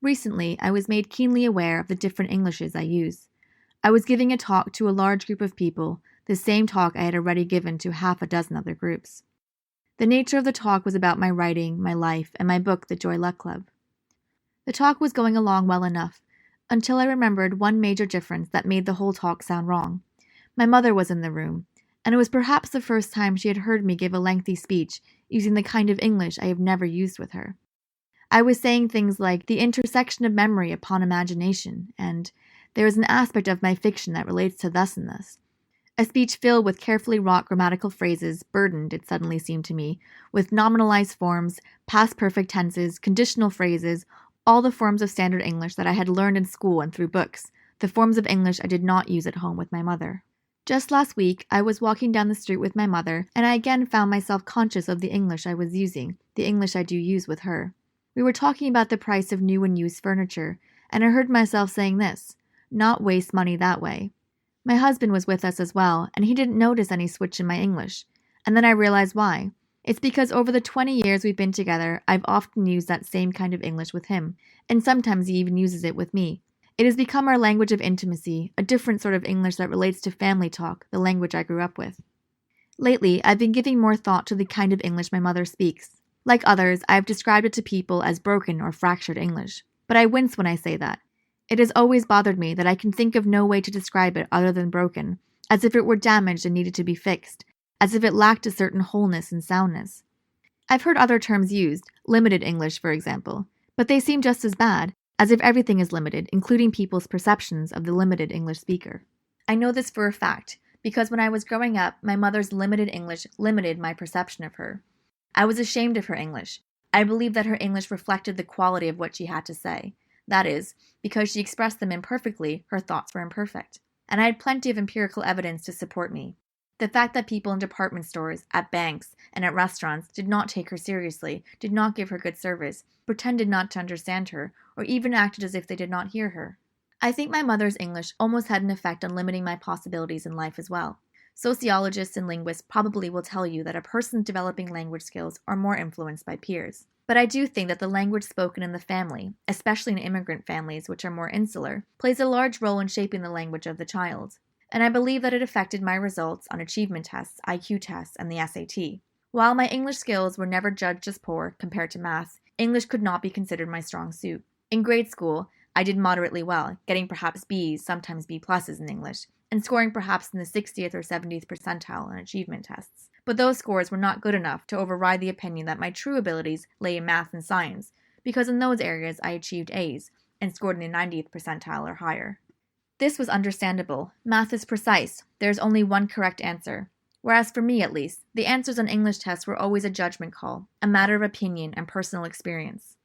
Recently, I was made keenly aware of the different Englishes I use. I was giving a talk to a large group of people, the same talk I had already given to half a dozen other groups. The nature of the talk was about my writing, my life, and my book, The Joy Luck Club. The talk was going along well enough, until I remembered one major difference that made the whole talk sound wrong. My mother was in the room, and it was perhaps the first time she had heard me give a lengthy speech using the kind of English I have never used with her. I was saying things like the intersection of memory upon imagination, and there is an aspect of my fiction that relates to thus and thus. A speech filled with carefully wrought grammatical phrases, burdened, it suddenly seemed to me, with nominalized forms, past perfect tenses, conditional phrases, all the forms of standard English that I had learned in school and through books, the forms of English I did not use at home with my mother. Just last week, I was walking down the street with my mother, and I again found myself conscious of the English I was using, the English I do use with her. We were talking about the price of new and used furniture, and I heard myself saying this, not waste money that way. My husband was with us as well, and he didn't notice any switch in my English. And then I realized why. It's because over the 20 years we've been together, I've often used that same kind of English with him, and sometimes he even uses it with me. It has become our language of intimacy, a different sort of English that relates to family talk, the language I grew up with. Lately, I've been giving more thought to the kind of English my mother speaks. Like others, I have described it to people as broken or fractured English. But I wince when I say that. It has always bothered me that I can think of no way to describe it other than broken, as if it were damaged and needed to be fixed, as if it lacked a certain wholeness and soundness. I've heard other terms used, limited English, for example, but they seem just as bad, as if everything is limited, including people's perceptions of the limited English speaker. I know this for a fact, because when I was growing up, my mother's limited English limited my perception of her. I was ashamed of her English. I believed that her English reflected the quality of what she had to say. That is, because she expressed them imperfectly, her thoughts were imperfect. And I had plenty of empirical evidence to support me. The fact that people in department stores, at banks, and at restaurants did not take her seriously, did not give her good service, pretended not to understand her, or even acted as if they did not hear her. I think my mother's English almost had an effect on limiting my possibilities in life as well. Sociologists and linguists probably will tell you that a person's developing language skills are more influenced by peers. But I do think that the language spoken in the family, especially in immigrant families which are more insular, plays a large role in shaping the language of the child. And I believe that it affected my results on achievement tests, IQ tests, and the SAT. While my English skills were never judged as poor compared to math, English could not be considered my strong suit. In grade school, I did moderately well, getting perhaps B's, sometimes B pluses in English, and scoring perhaps in the 60th or 70th percentile on achievement tests. But those scores were not good enough to override the opinion that my true abilities lay in math and science, because in those areas I achieved A's and scored in the 90th percentile or higher. This was understandable. Math is precise. There is only one correct answer. Whereas for me, at least, the answers on English tests were always a judgment call, a matter of opinion and personal experience.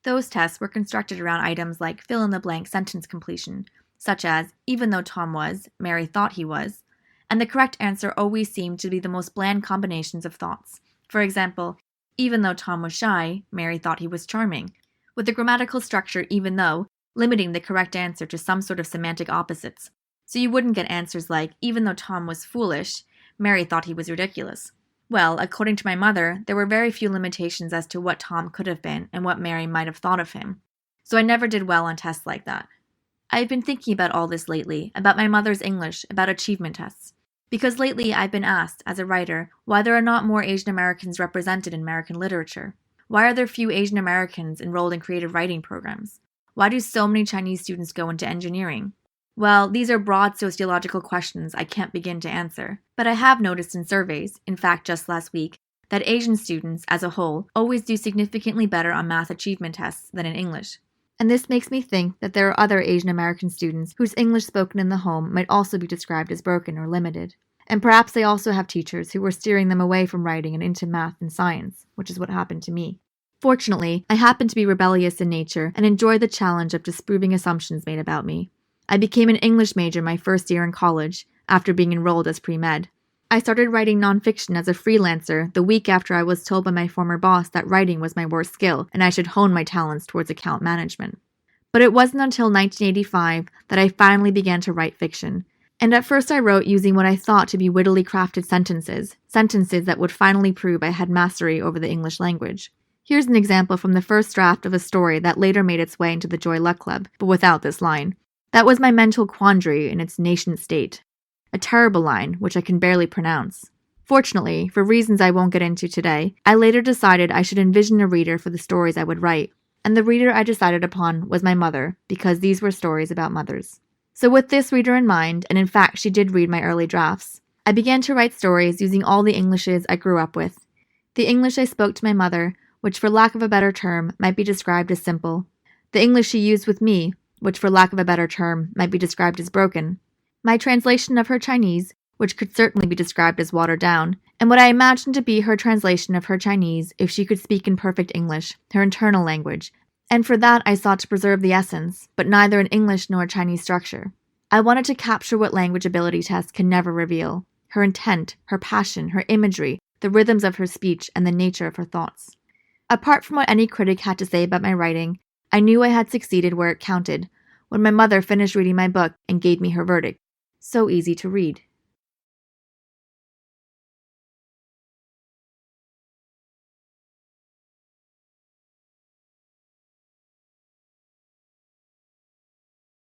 Those tests were constructed around items like fill-in-the-blank sentence completion, such as, even though Tom was, Mary thought he was, and the correct answer always seemed to be the most bland combinations of thoughts. For example, even though Tom was shy, Mary thought he was charming, with the grammatical structure even though, limiting the correct answer to some sort of semantic opposites. So you wouldn't get answers like, even though Tom was foolish, Mary thought he was ridiculous. Well, according to my mother, there were very few limitations as to what Tom could have been and what Mary might have thought of him. So I never did well on tests like that. I've been thinking about all this lately, about my mother's English, about achievement tests. Because lately I've been asked, as a writer, why there are not more Asian Americans represented in American literature. Why are there few Asian Americans enrolled in creative writing programs? Why do so many Chinese students go into engineering? Well, these are broad sociological questions I can't begin to answer. But I have noticed in surveys, in fact just last week, that Asian students, as a whole, always do significantly better on math achievement tests than in English. And this makes me think that there are other Asian American students whose English spoken in the home might also be described as broken or limited. And perhaps they also have teachers who were steering them away from writing and into math and science, which is what happened to me. Fortunately, I happen to be rebellious in nature and enjoy the challenge of disproving assumptions made about me. I became an English major my first year in college, after being enrolled as pre-med. I started writing nonfiction as a freelancer the week after I was told by my former boss that writing was my worst skill and I should hone my talents towards account management. But it wasn't until 1985 that I finally began to write fiction. And at first I wrote using what I thought to be wittily crafted sentences that would finally prove I had mastery over the English language. Here's an example from the first draft of a story that later made its way into the Joy Luck Club, but without this line. That was my mental quandary in its nascent state. A terrible line, which I can barely pronounce. Fortunately, for reasons I won't get into today, I later decided I should envision a reader for the stories I would write, and the reader I decided upon was my mother, because these were stories about mothers. So with this reader in mind, and in fact she did read my early drafts, I began to write stories using all the Englishes I grew up with. The English I spoke to my mother, which for lack of a better term might be described as simple. The English she used with me, which for lack of a better term might be described as broken. My translation of her Chinese, which could certainly be described as watered down, and what I imagined to be her translation of her Chinese if she could speak in perfect English, her internal language, and for that I sought to preserve the essence, but neither an English nor a Chinese structure. I wanted to capture what language ability tests can never reveal, her intent, her passion, her imagery, the rhythms of her speech, and the nature of her thoughts. Apart from what any critic had to say about my writing, I knew I had succeeded where it counted, when my mother finished reading my book and gave me her verdict. So easy to read.